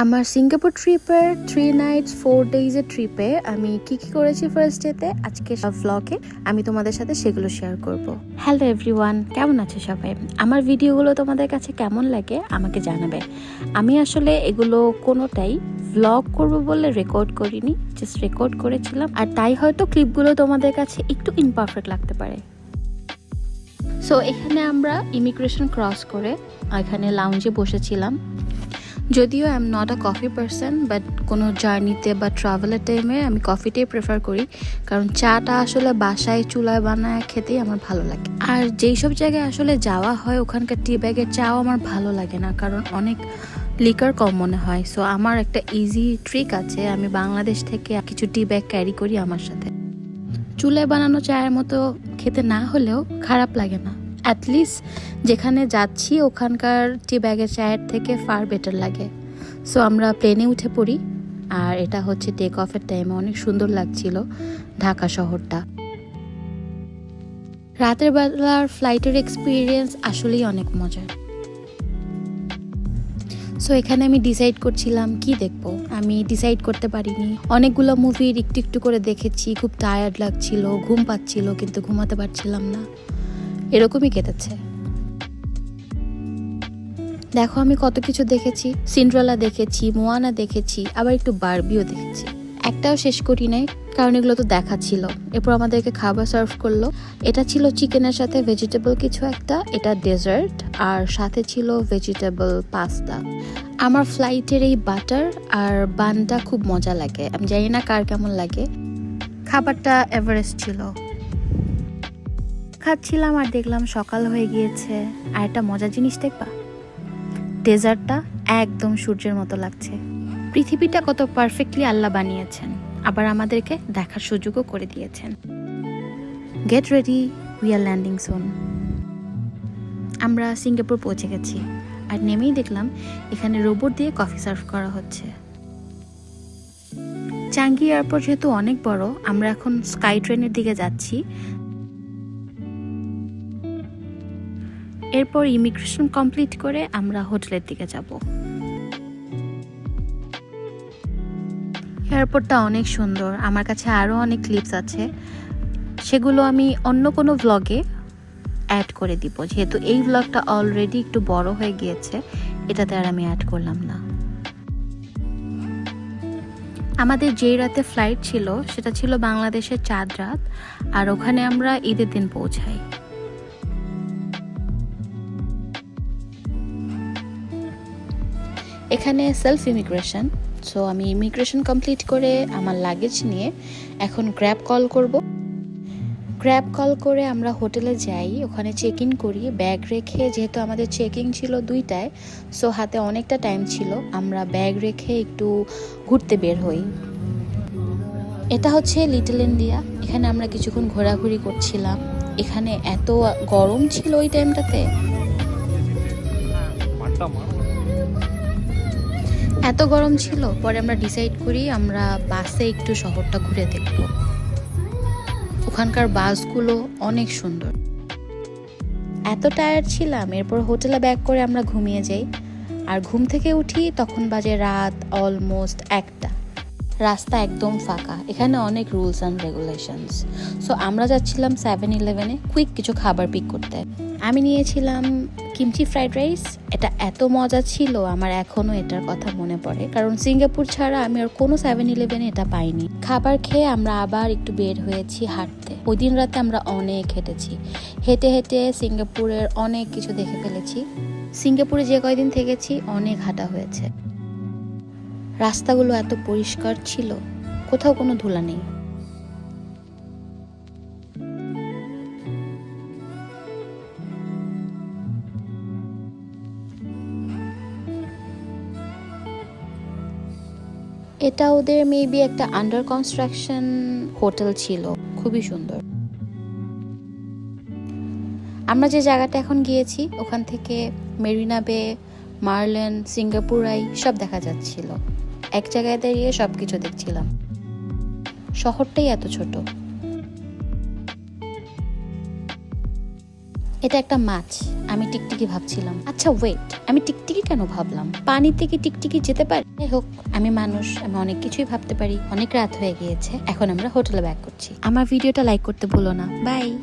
আমার সিঙ্গাপুর ট্রিপের 3 নাইটস 4 ডেজের ট্রিপে আমি কি করেছি ফার্স্ট ডেতে আজকে ভ্লগে আমি তোমাদের সাথে সেগুলো শেয়ার করব। হ্যালো এভরিওয়ান, কেমন আছো সবাই? আমার ভিডিওগুলো তোমাদের কাছে কেমন লাগে আমাকে জানাবে। আমি আসলে এগুলো কোনোটাই ভ্লগ করব বলে রেকর্ড করিনি, জাস্ট রেকর্ড করেছিলাম, আর তাই হয়তো ক্লিপগুলো তোমাদের কাছে একটু ইমপারফেক্ট লাগতে পারে। সো এখানে আমরা ইমিগ্রেশন ক্রস করে এখানে লাউঞ্জে বসেছিলাম। যদিও I am not a coffee person, but কোনো জার্নিতে বা ট্রাভেলের টাইমে আমি কফিটাই প্রেফার করি, কারণ চাটা আসলে বাসায় চুলায় বানায় খেতেই আমার ভালো লাগে। আর যেই সব জায়গায় আসলে যাওয়া হয় ওখানকার টি ব্যাগের চাও আমার ভালো লাগে না, কারণ অনেক লিকার কম মনে হয়। সো আমার একটা ইজি ট্রিক আছে, আমি বাংলাদেশ থেকে কিছু টি ব্যাগ ক্যারি করি আমার সাথে। চুলায় বানানো চায়ের মতো খেতে না হলেও খারাপ লাগে না, অ্যাটলিস্ট যেখানে যাচ্ছি ওখানকার টি ব্যাগের চায়ের থেকে ফার বেটার লাগে। সো আমরা প্লেনে উঠে পড়ি, আর এটা হচ্ছে টেক অফের টাইমে অনেক সুন্দর লাগছিল ঢাকা শহরটা। রাতের বেলার ফ্লাইটের এক্সপিরিয়েন্স আসলেই অনেক মজার। সো এখানে আমি ডিসাইড করছিলাম কি দেখবো, আমি ডিসাইড করতে পারিনি। অনেকগুলো মুভি একটু একটু করে দেখেছি, খুব টায়ার্ড লাগছিল, ঘুম পাচ্ছিল, কিন্তু ঘুমাতে পারছিলাম না, এরকমই কেটেছে। দেখো আমি কত কিছু দেখেছি, সিন্ড্রেলা দেখেছি, মোয়ানা দেখেছি, আবার একটু বারবিও দেখেছি। একটাও শেষ করি নাই, কারণ এগুলো তো দেখা ছিল। এরপর আমাদেরকে খাবার সার্ভ করলো। এটা ছিল চিকেনের সাথে ভেজিটেবল কিছু একটা, এটা ডেজার্ট, আর সাথে ছিল ভেজিটেবল পাস্তা। আমার ফ্লাইটের এই বাটার আর বানটা খুব মজা লাগে, আমি জানি না কার কেমন লাগে। খাবারটা এভারেস্ট ছিল। খাচ্ছিলাম আর দেখলাম সকাল হয়ে গিয়েছে। আর একটা মজার জিনিস দেখবা, ডেজার্টটা একদম সূর্যের মতো লাগছে। পৃথিবীটা কত পারফেক্টলি আল্লাহ বানিয়েছেন, আবার আমাদেরকে দেখার সুযোগও করে দিয়েছেন। Get ready, we are landing soon. আমরা সিঙ্গাপুর পৌঁছে গেছি, আর নেমেই দেখলাম এখানে রোবট দিয়ে কফি সার্ভ করা হচ্ছে। চাঙ্গি এয়ারপোর্ট যেহেতু অনেক বড়, আমরা এখন স্কাই ট্রেনের দিকে যাচ্ছি। এরপর ইমিগ্রেশন কমপ্লিট করে আমরা হোটেলের দিকে যাব। এয়ারপোর্টটা অনেক সুন্দর, আমার কাছে আরও অনেক ক্লিপস আছে, সেগুলো আমি অন্য কোনো ভ্লগে অ্যাড করে দিব, যেহেতু এই ভ্লগটা অলরেডি একটু বড় হয়ে গিয়েছে, এটাতে আর আমি অ্যাড করলাম না। আমাদের যেই রাতে ফ্লাইট ছিল সেটা ছিল বাংলাদেশের চাঁদ রাত, আর ওখানে আমরা ঈদের দিন পৌঁছাই। এখানে সেলফ ইমিগ্রেশন। সো আমি ইমিগ্রেশন কমপ্লিট করে আমার লাগেজ নিয়ে এখন গ্র্যাব কল করব। গ্র্যাব কল করে আমরা হোটেলে যাই, ওখানে চেক ইন করি ব্যাগ রেখে। যেহেতু আমাদের চেকিং ছিল 2টায়, সো হাতে অনেকটা টাইম ছিল, আমরা ব্যাগ রেখে একটু ঘুরতে বের হই। এটা হচ্ছে লিটল ইন্ডিয়া, এখানে আমরা কিছুক্ষণ ঘোরাঘুরি করছিলাম। এখানে এত গরম ছিল ওই টাইমটাতে, এত গরম ছিল। পরে আমরা ডিসাইড করি আমরা বাসে একটু শহরটা ঘুরে দেখব। ওখানকার বাসগুলো অনেক সুন্দর। এত টায়ার্ড ছিলাম, এরপর হোটেলে ব্যাক করে আমরা ঘুমিয়ে যাই। আর ঘুম থেকে উঠি তখন বাজে রাত অলমোস্ট 1টা। রাস্তা একদম ফাঁকা, এখানে অনেক রুলস অ্যান্ড রেগুলেশনস। সো আমরা যাচ্ছিলাম 7-Eleven-এ কুইক কিছু খাবার পিক করতে। আমি নিয়েছিলাম কিমচি ফ্রাইড রাইস। এটা এত মজা ছিল, আমার এখনও এটার কথা মনে পড়ে, কারণ সিঙ্গাপুর ছাড়া আমি আর কোনো 7-Eleven-এ এটা পাইনি। খাবার খেয়ে আমরা আবার একটু বের হয়েছি হাঁটতে। ওই দিন রাতে আমরা অনেক হেঁটেছি, হেঁটে হেঁটে সিঙ্গাপুরের অনেক কিছু দেখে ফেলেছি। সিঙ্গাপুরে যে কয়দিন থেকেছি অনেক হাঁটা হয়েছে। রাস্তাগুলো এত পরিষ্কার ছিল, কোথাও কোনো ধুলা নেই। এটা ওদের মেবি একটা আন্ডার কনস্ট্রাকশন হোটেল ছিল, খুবই সুন্দর। আমরা যে জায়গাটা এখন গিয়েছি ওখান থেকে মেরিনা বে, মার্লেন, সিঙ্গাপুর আই সব দেখা যাচ্ছিল। এক জায়গায় দাঁড়িয়ে সবকিছু দেখছিলাম। শহরটাই এত ছোট। এটা একটা মাছ। আমি টিকটিকি ভাবছিলাম। আচ্ছা ওয়েট, আমি টিকটিকি কেন ভাবলাম? পানি থেকে টিকটিকি যেতে পারে? যাই হোক, আমি মানুষ, আমি অনেক কিছুই ভাবতে পারি। অনেক রাত হয়ে গিয়েছে, এখন আমরা হোটেলে ব্যাক করছি। আমার ভিডিওটা লাইক করতে ভুলো না। বাই।